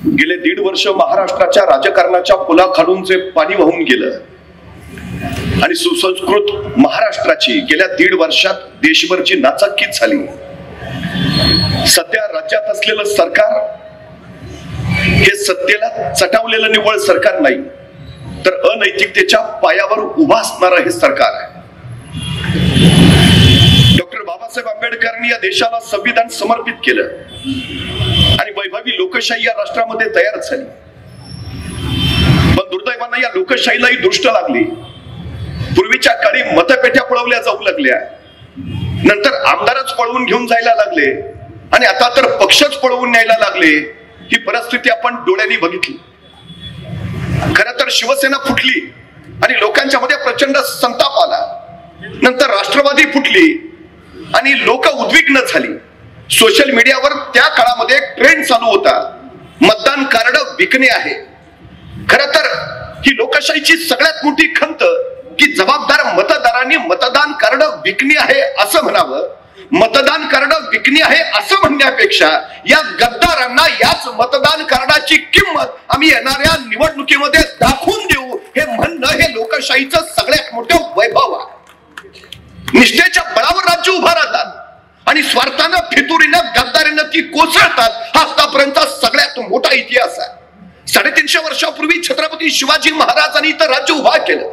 गेले 1.5 वर्ष महाराष्ट्राच्या राजकारणाच्या पुलाखालून जे पाणी वाहून गेलं आणि सुसंस्कृत महाराष्ट्राची गेल्या 1.5 वर्षात देशभरची नाचक्कीच झाली। सध्या राज्यात असलेलं सरकार हे सत्तेला चटावलेलं निव्वळ सरकार नाही, तर अनैतिकतेच्या पायावर उभा असणारं हे सरकार आहे। डॉक्टर बाबासाहेब आंबेडकरांनी या देशाला संविधान समर्पित केलं आणि वैभवी लोकशाही या राष्ट्रामध्ये तयार झाली। पण दुर्दैवानं या लोकशाहीलाही दृष्ट लागली। पूर्वीच्या काळी मतपेट्या पळवल्या जाऊ लागल्या, नंतर आमदारच पळवून घेऊन जायला लागले आणि आता तर पक्षच पळवून न्यायला लागले। ही परिस्थिती आपण डोळ्यांनी बघितली। खरं तर शिवसेना फुटली आणि लोकांच्या मध्ये प्रचंड संताप आला, नंतर राष्ट्रवादी फुटली आणि लोक उद्विग्न झाली। सोशल मीडियावर त्या काळामध्ये एक ट्रेंड चालू होता, मतदान कार्ड विकणे आहे। खरं तर ही लोकशाहीची सगळ्यात मोठी खंत की जबाबदार मतदारांनी मतदान कार्ड विकणे आहे असं म्हणावं। मतदान कार्ड विकणे आहे असं म्हणण्यापेक्षा या गद्दारांना याच मतदान कार्डाची किंमत आम्ही येणाऱ्या निवडणुकीमध्ये दाखवून देऊ हे म्हणणं हे लोकशाहीचं सगळ्यात मोठं वैभव आहे। निष्ठेच्या बळावर राज्य उभा राहतात आणि स्वार्थानं फितुरीनं गद्दारीनं ती कोसळतात। हा आतापर्यंतचा सगळ्यात मोठा इतिहास आहे। 350 वर्षापूर्वी छत्रपती शिवाजी महाराजांनी तर राज्य उभा केलं,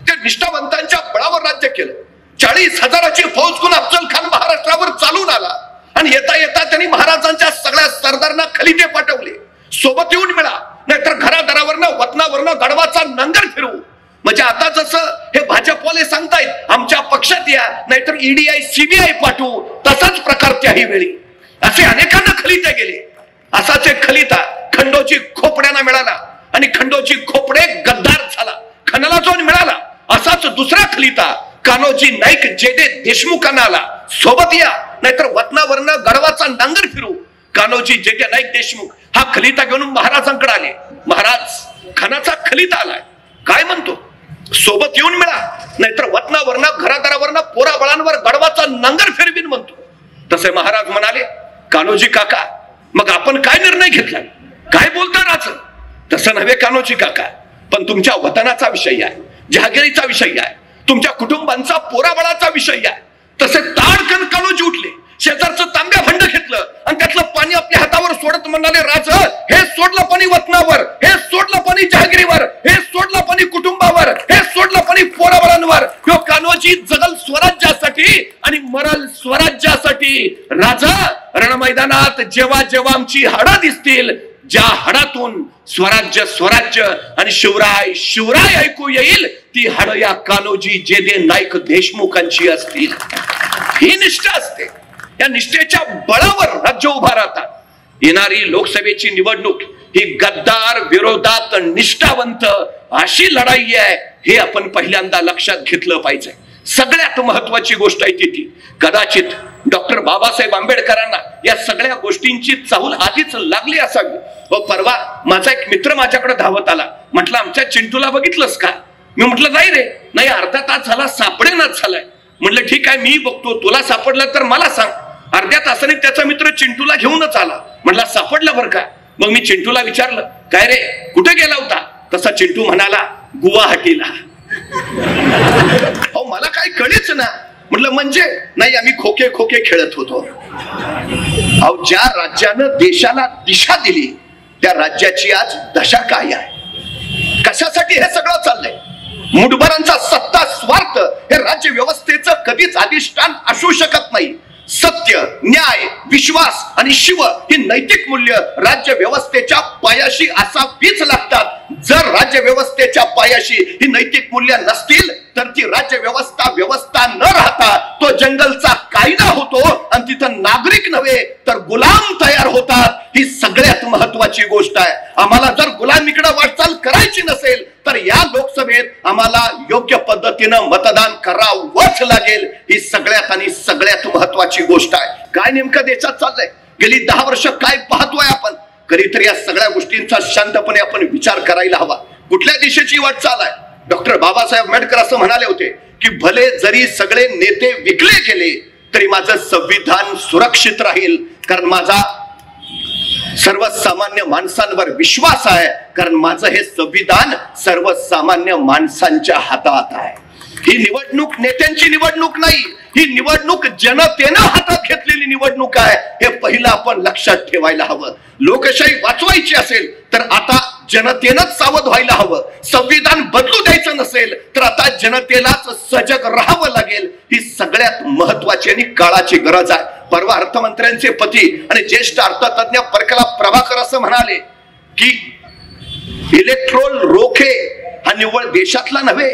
ते निष्ठावंतांच्या बळावर राज्य केलं। 40,000ची फौज करून अफजल खान महाराष्ट्रावर चालून आला आणि येता येता त्यांनी महाराजांच्या सगळ्या सरदारांना खलिते पाठवले, सोबत येऊन मिळा, नाहीतर घरादारावरनं वतनावरनं गडवाचा नांगर फिरवू। म्हणजे आता जसं हे भाजपवाले सांगतायत आमच्या पक्षात या, नाहीतर ईडीआय सीबीआय पाठवू, तसाच प्रकार त्याही वेळी असे अनेकांना खलिते गेले। असाच एक खलिता खंडोजी खोपड्यांना मिळाला आणि खंडोजी खोपडे गद्दार झाला, खणाला जाऊन मिळाला। असाच दुसरा खलिता कान्होजी नाईक जेडे देशमुखांना आला, सोबत या, नाहीतर वतनावरनं गडवाचा नांगर फिरू। कान्होजी जेडे नाईक देशमुख हा खलिता घेऊन महाराजांकडे आले। महाराज खणाचा खलिता आलाय, काय म्हणतो, सोबत येऊन मिळा, नाहीतर वतनावरनं घरादारावरनं पोराबळांवर गडवाचा नांगर फिरवीन म्हणतो। तसे महाराज म्हणाले, कान्होजी काका मग आपण काय निर्णय घेतला, काय बोलता राज? तसं नव्हे कान्होजी काका, पण तुमच्या वतनाचा विषय आहे, जहागिरीचा विषय आहे, तुमच्या कुटुंबांचा पोराबळाचा विषय आहे। तसे ताडकन कान्होजी उठले, शेजारचं तांब्या भांड घेतलं आणि त्यातलं पाणी आपल्या हातावर सोडत म्हणाले, राज हे सोडलं पाणी वतनावर, हे सोडलं पाणी जहागिरीवर, हे सोडलं पाणी कुटुंबावर, हे सोडलं पाणी पोराबळांवर। ह्यो कान्होजी जगल स्वराज्यासाठी आणि मरल स्वराज्यासाठी। राजा रणमैदानात जेव्हा जेव्हा आमची हाडं दिसतील, ज्या हाडातून स्वराज्य स्वराज्य आणि शिवराय शिवराय ऐकू येईल, ती हाडं या कान्होजी जेडे नाईक देशमुखांची असतील। ही निष्ठा असते, या निष्ठेच्या बळावर राज्य उभा राहतात। येणारी लोकसभेची निवडणूक ही गद्दार विरोधात निष्ठावंत अशी लढाई आहे, हे आपण पहिल्यांदा लक्षात घेतलं पाहिजे। सगळ्यात महत्वाची गोष्ट आहे ती कदाचित डॉक्टर बाबासाहेब आंबेडकरांना या सगळ्या गोष्टींची चाहूल आधीच लागली असावी। परवा माझा एक मित्र माझ्याकडे धावत आला, म्हटलं आमच्या चिंटूला बघितलंस का? मी म्हटलं नाही रे, नाही, अर्धा तास झाला सापडेनाच झालाय। म्हटलं ठीक आहे, मी बघतो, तुला सापडलं तर मला सांग। अर्ध्या तासाने त्याचा मित्र चिंटूला घेऊनच आला, म्हटला सापडलं बरं का? मग मी चिंटूला विचारलं, काय रे कुठे गेला होता? तसा चिंटू म्हणाला, गुवाहाटीला। हो मला काय कळेच ना। म्हटलं म्हणजे? नाही, आम्ही खोके खोके खेळत होतो। अहो ज्या राज्यानं देशाला दिशा दिली त्या राज्याची आज दशा काय आहे? कशासाठी हे सगळं चाललंय? मुठभरांचा सत्ता स्वार्थ हे राज्य व्यवस्थेचं कधीच अधिष्ठान असू शकत नाही। सत्य, न्याय, विश्वास आणि शिव ही नैतिक मूल्य राज्य व्यवस्थेच्या पायाशी असावीच लागतात। जर राज्य व्यवस्थेच्या पायाशी ही नैतिक मूल्य नसतील तर ती राज्य व्यवस्था न राहता तो जंगलचा कायदा होतो आणि तिथं नागरिक नव्हे तर गुलाम तयार होतात। ही सगळ्यात महत्वाची गोष्ट आहे। आम्हाला जर गुलामीकडे वाटचाल करायची नसेल तर या लोकसभेत आम्हाला योग्य पद्धतीनं मतदान करावंच लागेल। ही सगळ्यात आणि सगळ्यात महत्वाची गोष्ट आहे। काय नेमकं देशात चाललंय, गेली 10 वर्ष काय पाहतोय आपण? कधीतरी या सगळ्या गोष्टींचा शांतपणे आपण विचार करायला हवा। कुठल्या दिशेची वाटचाल आहे? डॉक्टर बाबासाहेब आंबेडकर असं म्हणाले होते की भले जरी सगळे नेते विकले गेले तरी माझं संविधान सुरक्षित राहील, कारण माझा सर्वसामान्य माणसांवर विश्वास आहे, कारण माझं हे संविधान सर्वसामान्य माणसांच्या हातात आहे. ही निवडणूक नेत्यांची निवडणूक नाही, ही निवडणूक जनतेनं हातात घेतलेली निवडणूक आहे. हे पहिलं आपण लक्षात ठेवायला हवं. लोकशाही वाचवायची असेल तर आता जनतेनंच सावध व्हायला हवं. संविधान बदलू द्यायचं नसेल तर आता जनतेलाच सजग राहावं लागेल. ही सगळ्यात महत्वाची आणि काळाची गरज आहे. परवा अर्थमंत्र्यांचे पती आणि ज्येष्ठ अर्थतज्ञ परकला प्रभाकर असं म्हणाले की इलेक्ट्रोल रोखे हा निव्वळ देशातला नव्हे,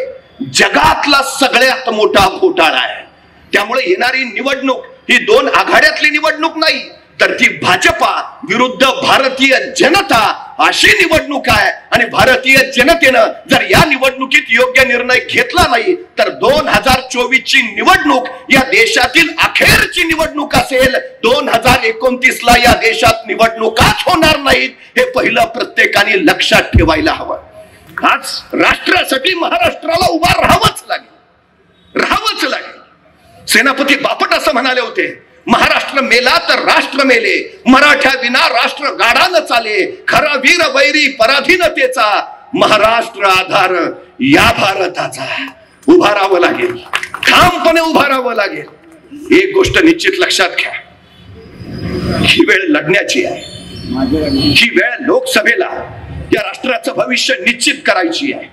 जगातला सगळ्यात मोठा घोटाळा आहे. त्यामुळे येणारी निवडणूक ही दोन आघाड्यातली निवडणूक नाही, तर ती भाजपा विरुद्ध भारतीय जनता अशी निवडणूक आहे. आणि भारतीय जनतेनं जर या निवडणुकीत योग्य निर्णय घेतला नाही तर 2024 ची निवडणूक या देशातील अखेरची निवडणूक असेल. 2029 ला या देशात निवडणुकाच होणार नाहीत, हे पहिलं प्रत्येकाने लक्षात ठेवायला हवं. आज राष्ट्रासाठी महाराष्ट्राला उभा राहावंच लागेल. सेनापती बापट असं म्हणाले होते, महाराष्ट्र मेला तर राष्ट्र मेले, मराठ्या विना राष्ट्र गाडा न चाले, खरा वीर वैरी पराधीनतेचा, महाराष्ट्र आधार या भारताचा. उभा राहावं लागेल, ठामपणे उभा राहावं लागेल. एक गोष्ट निश्चित लक्षात घ्या, ही वेळ लढण्याची आहे. ही वेळ लोकसभेला या राष्ट्राचं भविष्य निश्चित करायची आहे.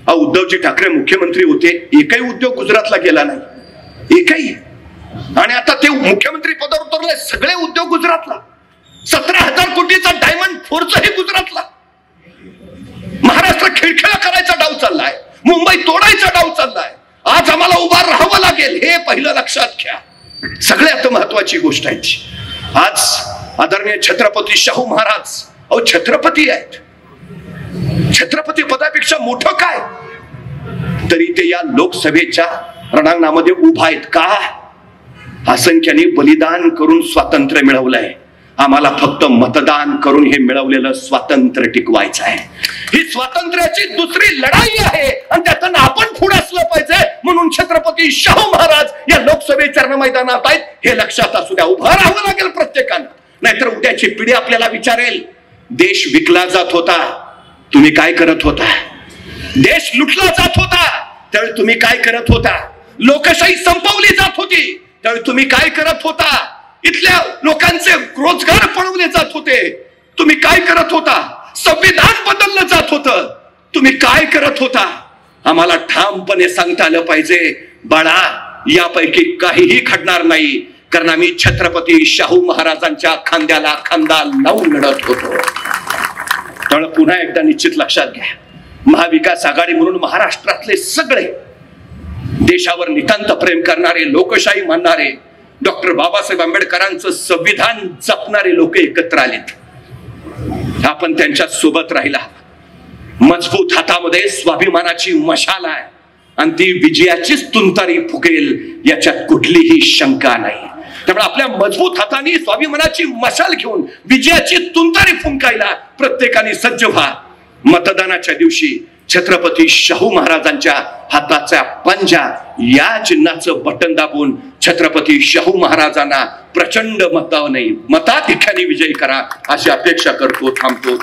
उद्धवजी ठाकरे मुख्यमंत्री होते, एकही उद्योग गुजरातला गेला नाही, एकही. आणि आता ते मुख्यमंत्री पदावर उतरले, सगळे उद्योग गुजरातला. 17,000 कोटीचा डायमंड फोर्सही गुजरातला. महाराष्ट्र खिळखिळा करायचा डाव चाललाय, मुंबई तोडायचा डाव चाललाय. आज आम्हाला उभा राहावं लागेल, हे पहिलं लक्षात घ्या. सगळ्यात महत्वाची गोष्ट आहे. आज आदरणीय छत्रपती शाहू महाराज छत्रपती आहेत. छत्रपती पदापेक्षा मोठं काय, तरी ते या लोकसभेच्या रणांगणामध्ये उभा आहेत. का? असंख्याने बलिदान करून स्वातंत्र्य मिळवलंय. आम्हाला फक्त मतदान करून हे मिळवलेलं स्वातंत्र्य टिकवायचं आहे. ही स्वातंत्र्याची दुसरी लढाई आहे आणि त्यातून आपण पुढे असलं पाहिजे. म्हणून छत्रपती शाहू महाराज या लोकसभेच्या रणमैदानात आहेत, हे लक्षात असू द्या. उभं राहावं लागेल प्रत्येकानं, नाहीतर उद्याची पिढी आपल्याला विचारेल, देश विकला जात होता, तुम्ही काय करत होता? देश लुटला जात होता, त्यावेळी तुम्ही काय करत होता? लोकशाही संपवली जात होती, त्यावेळी तुम्ही काय करत होता? इथल्या लोकांचे रोजगार पळवले जात होते, तुम्ही काय करत होता? संविधान बदललं जात होतं, तुम्ही काय करत होता? आम्हाला ठामपणे सांगता आलं पाहिजे, बाळा यापैकी काहीही घडणार नाही, कारण आम्ही छत्रपती शाहू महाराजांच्या खांद्याला खांदा लावून लढत होतो. त्यामुळे पुन्हा एकदा निश्चित लक्षात घ्या, महाविकास आघाडी म्हणून महाराष्ट्रातले सगळे देशावर नितांत प्रेम करणारे, लोकशाही मानणारे, डॉक्टर बाबासाहेब आंबेडकरांचं संविधान जपणारे लोक एकत्र आलेत. आपण त्यांच्या सोबत राहिला. मजबूत हातामध्ये स्वाभिमानाची मशाल आहे आणि ती विजयाचीच तुंतारी फुकेल याच्यात कुठलीही शंका नाही. त्यामुळे आपल्या मजबूत हाताने स्वाभिमानाची मशाल घेऊन विजयाची तुंतारी फुंकायला प्रत्येकाने सज्ज व्हा. मतदानाच्या दिवशी छत्रपती शाहू महाराजांच्या हाताचा पंजा या चिन्हाचं बटन दाबून छत्रपती शाहू महाराजांना प्रचंड मताधिक्याने विजयी करा अशी अपेक्षा करतो. थांबतो.